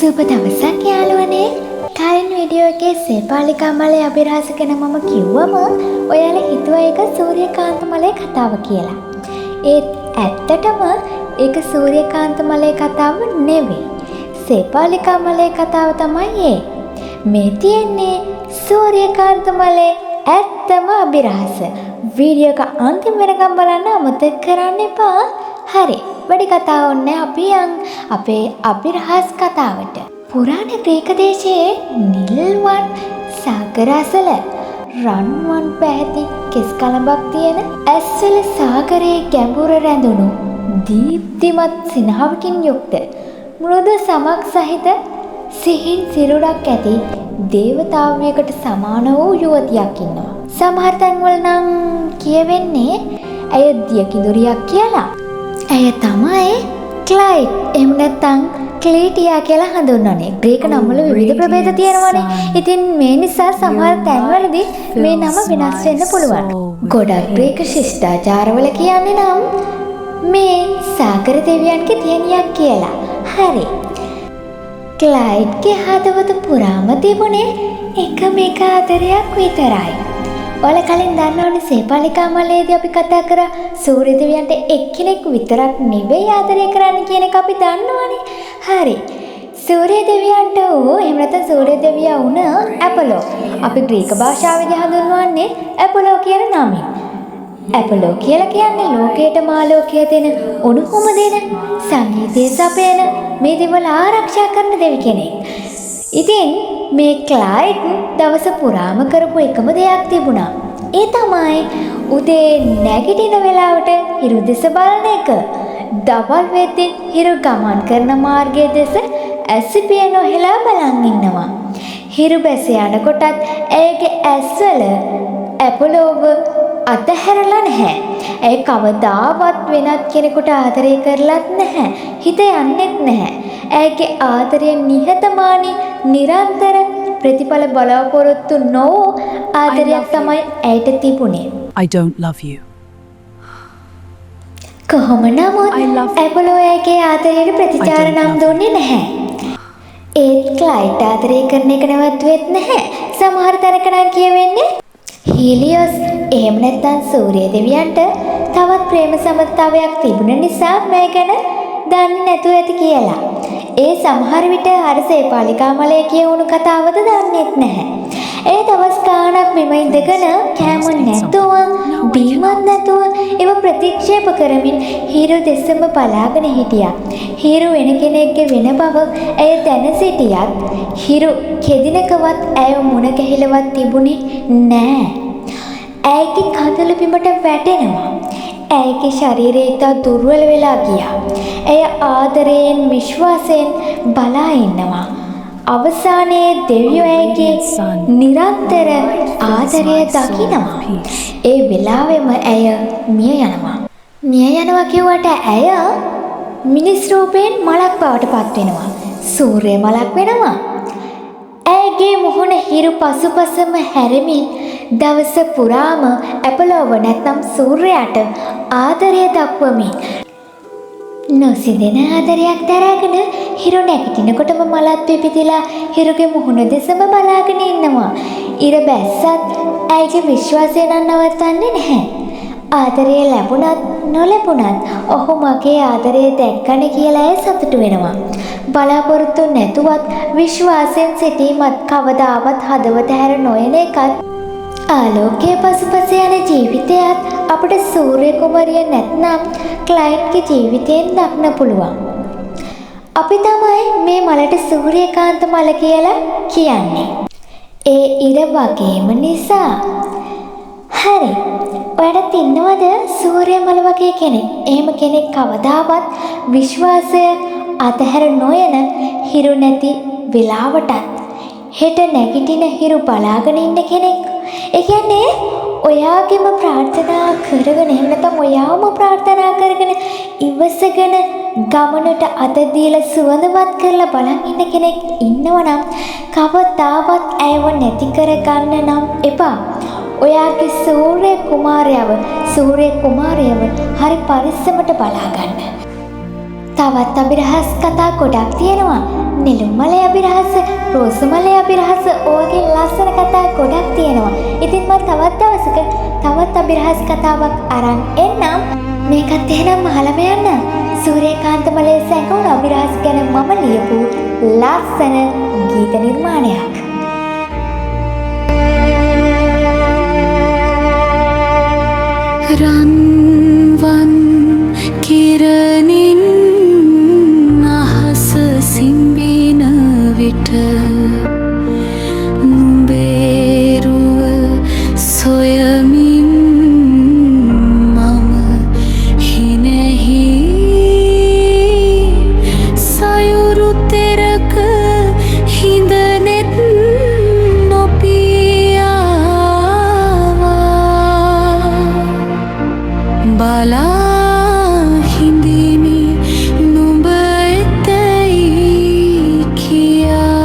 සුබ දවසක් යාළුවනේ. කලින් වීඩියෝ එකේ සේපාලිකා මලේ අභිරහස ගැන මම කිව්වම ඔයාලා හිතුවා ඒක සූර්යකාන්ත මලේ කතාව කියලා. ඒත් ඇත්තටම ඒක සූර්යකාන්ත මලේ කතාව නෙවෙයි. සේපාලිකා මලේ කතාව තමයි ඒ. මේ තියෙන්නේ සූර්යකාන්ත මලේ ඇත්තම අභිරහස. වීඩියෝ එක අන්තිම වෙනකම් බලන්න අමතක කරන්න එපා. හරි. වැඩි කතා ඕනේ අපි අපේ අභිරහස් කතාවට. පුරාණ ග්‍රීක දේශයේ නිල්වන් සාගරාසල රන්වන් පැහැති කෙස් කලඹක් තියෙන ඇස්වල සාගරයේ ගැඹුර රැඳුණු දීප්තිමත් සිනහවකින් යුක්ත මෘදු සමක් සහිත සිහින් සිරුරක් ඇති දේවතාවියකට සමාන වූ යුවතියක් ඉන්නවා. සමහර තැන්වල නම් කියවෙන්නේ ඇය දියකිඳුරියක් කියලා. ඇය තමයි ක්ලයිඩ්. එහෙම නැත්නම් ක්ලීටියා කියලා හඳුන්වන්නේ. ග්‍රීක නම්වල විවිධ ප්‍රභේද තියෙනවානේ. ඉතින් මේ නිසා සමහර තැන්වලදී මේ නම වෙනස් වෙන්න පුළුවන්. ගොඩක් ග්‍රීක ශිෂ්ටාචාරවල කියන්නේ නම් මේ සාගර දෙවියන්ගේ දියණියක් කියලා. හරි. ක්ලයිඩ්ගේ හදවත පුරාම තිබුණේ එකම එක ආදරයක් විතරයි. ඔයාලා කලින් දන්නවනේ සේපාලිකා මලේදී අපි කතා කරා සූර්ය දෙවියන්ට එක්කෙනෙක් විතරක් නෙවෙයි ආදරය කරන්න කියන එක අපි දන්නවනේ. හරි. සූර්ය දෙවියන්ට එහෙම නැත්නම් සූර්ය දෙවියා වුණ ඇපොලෝ. අපි ග්‍රීක භාෂාවේදී හඳුන්වන්නේ ඇපොලෝ කියන නමින්. ඇපොලෝ කියලා කියන්නේ ලෝකයට මාලෝකය දෙන උණුහුම දෙන සංගීතය සපයන මේ දේවල් ආරක්ෂා කරන දෙවි කෙනෙක්. ඉතින් මේ ක්ලයිඩ් දවස පුරාම කරපු එකම දෙයක් තිබුණා. ඒ තමයි උදේ නැගිටින වෙලාවට හිරු දෙස බලන එක. දවල් වෙද්දී හිරු ගමන් කරන මාර්ගයේ දෙස ඇසිපිය නොහෙලා බලන් ඉන්නවා. හිරු බැස යනකොටත් ඇයගේ ඇස්වල ඇපොලෝව අතහැරලා නැහැ. ඇය කවදාවත් වෙනත් කෙනෙකුට ආදරය කරලත් නැහැ. හිත යන්නෙත් නැහැ. ඇයගේ ආදරය නිහතමානී නිරන්තර ප්‍රතිඵල බලාපොරොත්තු නොවූ ආදරයක් තමයි ඇයට තිබුණේ. I don't love you. කොහොම නමුත් ඇපොලෝ ඇයගේ ආදරයට ප්‍රතිචාර නම් දුන්නේ නැහැ. ඒත් ක්ලයිඩ් ආදරය කරන එක නවත්වෙත් නැහැ. සමහර තැනක නම් කියවෙන්නේ හීලියොස් එහෙම නැත්නම් සූර්ය දෙවියන්ට තවත් ප්‍රේම සම්බන්ධතාවයක් තිබුණ නිසා මේ ගැන දන්නේ නැතුව ඇති කියලා. ඒ සමහර විට අර සේපාලිකා මලේ කියවුණු කතාවද දන්නේත් නැහැ. ඒ දවස් ගාණක් බිම ඉඳගෙන කෑම නැතුව බීමත් නැතුව ඒව ප්‍රතික්ෂේප කරමින් හිරු දෙසම බලාගෙන හිටියා. හිරු වෙන කෙනෙක්ගේ වෙන බව ඇය දැන සිටියත් හිරු කෙදිනකවත් ඇය මුණ ගැහිලවත් තිබුණේ නෑ. ඇයගේ කඳුළු බිමට වැටෙනවා. ඇයගේ ශරීරය ඉතා දුර්වල වෙලා ගියා. ඇය ආදරයෙන් විශ්වාසයෙන් බලා ඉන්නවා. අවසානයේ දෙවියෝ ඇයගේ නිරන්තර ආදරය දකිනවා. ඒ වෙලාවෙම ඇය මිය යනවා. මිය යනවා කියුවට ඇය මිනිස් රූපයෙන් මලක් බවට පත් වෙනවා. සූර්ය මලක් වෙනවා. ඇයගේ මුහුණ හිරු පසුපසම හැරෙමින් දවස පුරාම ඇපොලෝව නැත්නම් සූර්යයාට ආදරය දක්වමින් නොසිඳෙන ආදරයක් දරාගෙන හිරු නැගිටිනකොටම මලත් පිපිදිලා හිරුගේ මුහුණ දෙසම බලාගෙන ඉන්නවා. ඉර බැස්සත් ඇයගේ විශ්වාසය නම් නවත්තන්නේ නැහැ. ආදරය ලැබුණත් නොලැබුණත් ඔහු මගේ ආදරය දැක්කනේ කියලා ඇය සතුටු වෙනවා. බලාපොරොත්තු නැතුවත් විශ්වාසයෙන් සිටීමත් කවදාවත් හදවත හැර නොයන එකත් ආලෝකයේ පසුපස යන ජීවිතයත් අපට සූර්ය කුමරිය නැත්නම් ක්ලයිඩ්ගේ ජීවිතයෙන් දක්න පුළුවන්. අපි තමයි මේ මලට සූර්යකාන්ත මල කියලා කියන්නේ. ඒ ඉර වගේම නිසා. හරි. ඔයාලට ඉන්නවද සූර්ය මල වගේ කෙනෙක්? එහෙම කෙනෙක් කවදාවත් විශ්වාසය අතහැර නොයන හිරු නැති වෙලාවටත් හෙට නැගිටින හිරු බලාගෙන ඉන්න කෙනෙක්. ඒ කියන්නේ ඔයාගෙම ප්‍රාර්ථනා කරගෙන එහෙම නැත්නම් ඔයාම ප්‍රාර්ථනා කරගෙන ඉවසගෙන ගමනට අත දීලා සුවඳවත් කරලා බලන් ඉන්න කෙනෙක් ඉන්නවනම් කවදාවත් ඇයව නැති කරගන්න නම් එපා. ඔයාගේ සූර්ය කුමාරයව හරි පරිස්සමට බලා ගන්න. තවත් අභිරහස් කතා ගොඩක් තියෙනවා. නෙළුම් මලේ අභිරහස, රෝසු මලේ අභිරහස ඔයගේ ලස්සන කතා ගොඩක් තියෙනවා. ඉතින් මම තවත් දවසක තවත් අභිරහස් කතාවක් අරන් එන්නම්. මේකත් එහෙනම් අහලම යන්න. සූර්යකාන්ත මලේ සැඟවුණු අභිරහස් ගැන මම ලියපු ලස්සන ගීත නිර්මාණයක්. රන්වන් කිරණින් අහස සිම්බින විට නුඹේරුව සොයමින් මම හිනෙහි සයුරු තෙරක හිඳනෙත් බලා හිඳිමි නුඹ එතැයි කියා.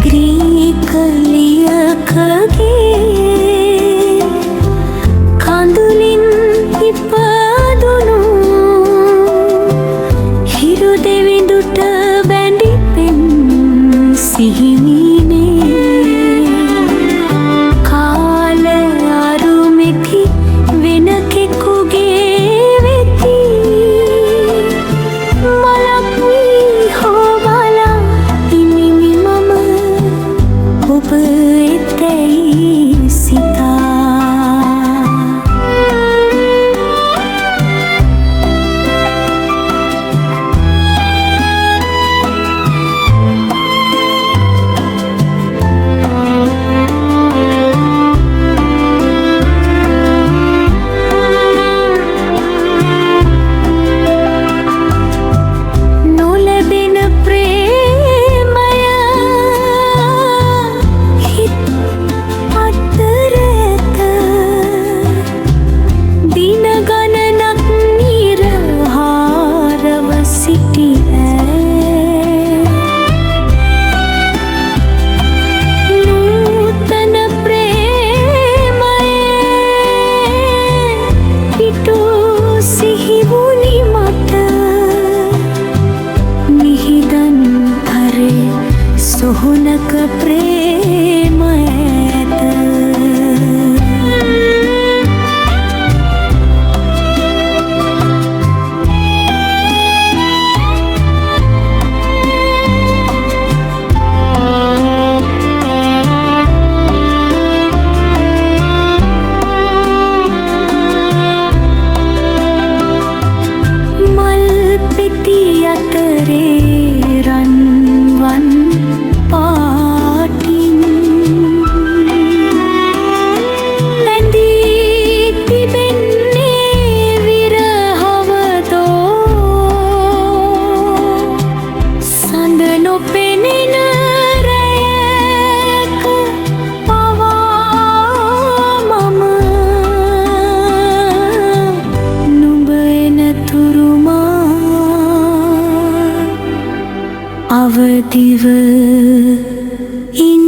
ග්‍රීකලියකගේ කඳුලින් ඉපදුණු හිරු දෙවිඳුට සිහිනීනේ කාල අරුමෙකි වෙන කෙකුගේ වෙති මලක් වී හොබලා ඉනිමි මම ඔබ එතැයි සිතා. සොහොනක ප්‍රේම ඇත. මල් පෙති අතරේ රන්වන් පාටින් ඇඳී තිබෙන්නේ විරහවදෝ සඳ නොපෙනෙන රැයක පවා මම නුඹ එනතුරුමා අවදිව ඉන්න